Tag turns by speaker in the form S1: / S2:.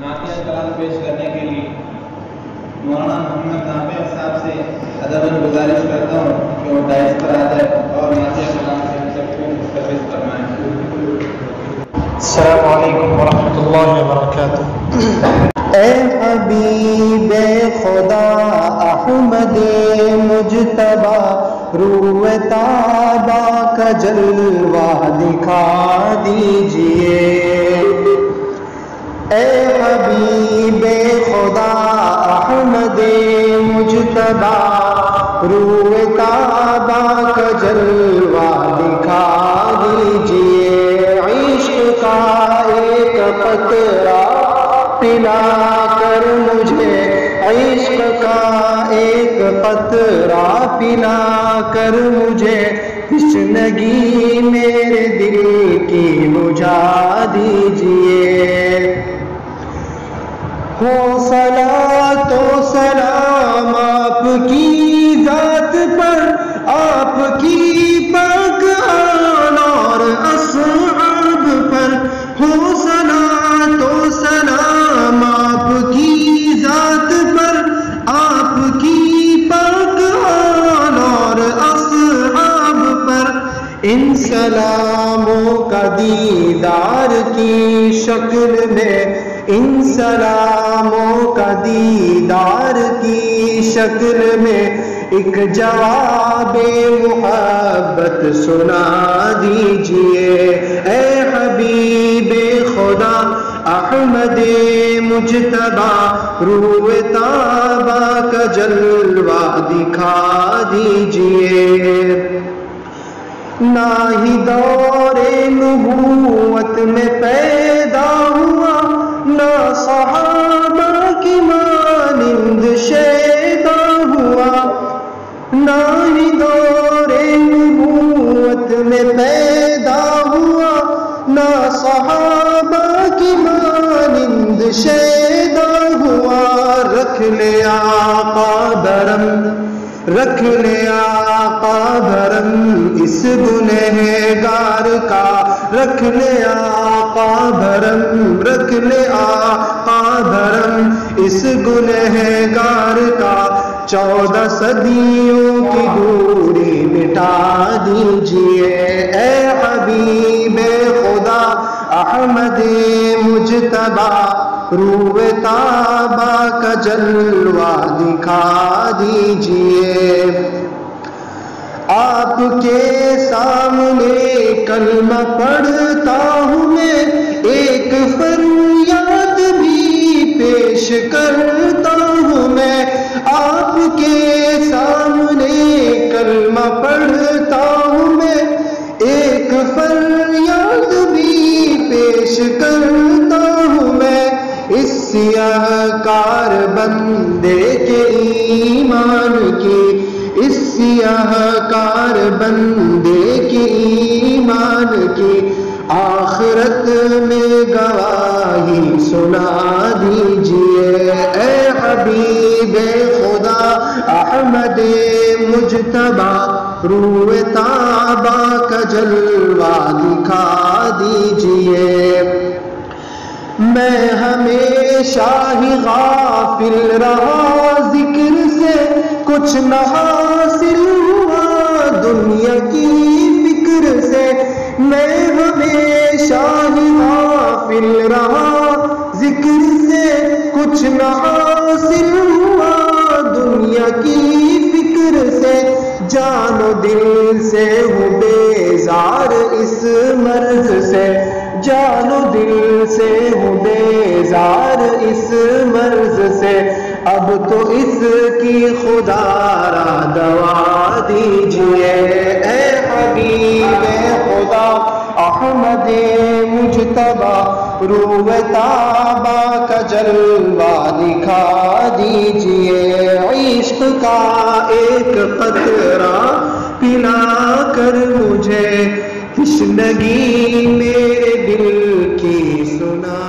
S1: نعتیہ کلام پیش کرنے کے لیے مولانا محمد نافع صاحب سے ادباً گزارش کرتا ہوں کہ وہ ڈائس پر آ جائے اور نعتیہ کلام سے ہم سب کو مستفید فرمائیں۔
S2: السلام علیکم ورحمۃ اللہ وبرکاتہ۔ اے حبیب خدا احمد مجتبی روح طابہ کا جلوہ دکھا دیجئے۔ اے حبیب خدا احمد مجتبی روح طابہ کا جلوہ دکھا دیجئے۔ عشق کا ایک قطرہ پلا کر مجھے، عشق کا ایک قطرہ پلا کر مجھے، تشنگی میرے دل کی بجھا دیجئے۔ ہو صلاۃ و سلام آپ کی ذات پر، آپ کی پاک آل اور اصحاب پر۔ ہو صلاۃ و سلام آپ کی ذات پر، آپ کی پاک آل اور اصحاب پر۔ ان سلاموں کا دیدار کی شکل میں، ان سلاموں کا دیدار کی شکل میں ایک جواب محبت سنا دیجئے۔ اے حبیب خدا احمد مجتبی روح طابہ کا جلوہ دکھا دیجئے۔ نہ ہی دور نبوت میں پیدا ہوا، نہ صحابہ کی مانند شیدا ہوا، نہ ہی دور نبوت میں پیدا ہوا، نہ صحابہ کی مانند شیدا ہوا۔ رکھ لے آقا بھرم، رکھ لے آقا بھرم اس گنہگار کا، رکھ لے آقا بھرم، رکھ لے آقا بھرم اس گنہگار کا۔ 14 صدیوں کی دوری مٹا دیجئے۔ اے حبیب خدا احمد مجتبی روح طابہ کا جلوہ دکھا دیجئے۔ آپ کے سامنے کلمہ پڑھتا ہوں میں، ایک فریاد بھی پیش کرتا ہوں میں۔ آپ کے سامنے کلمہ پڑھتا ہوں میں، ایک فریاد بھی پیش کرتا ہوں میں۔ اس سیاہ کار بندے کے ایمان کی، اس سیاہ کار بندے کے ایمان کی آخرت میں گواہی سنا دیجئے۔ اے حبیب خدا احمد مجتبی روح طابہ کا جلوہ دکھا دیجئے۔ میں ہمیشہ ہی غافل رہا ذکر سے، کچھ نہ حاصل ہوا دنیا کی فکر سے۔ میں ہمیشہ ہی غافل رہا ذکر سے، کچھ نہ حاصل ہوا دنیا کی فکر سے۔ جان و دل سے ہوں بیزار اس مرض سے، جان و دل سے ہوں بیزار اس مرض سے۔ اب تو اس کی خدا را دوا دیجئے۔ اے حبیب خدا احمد مجتبی روح طابہ کا جلوہ دکھا دیجئے۔ عشق کا ایک قطرہ پلا کر مجھے، تشنگی میرے دل کی سنا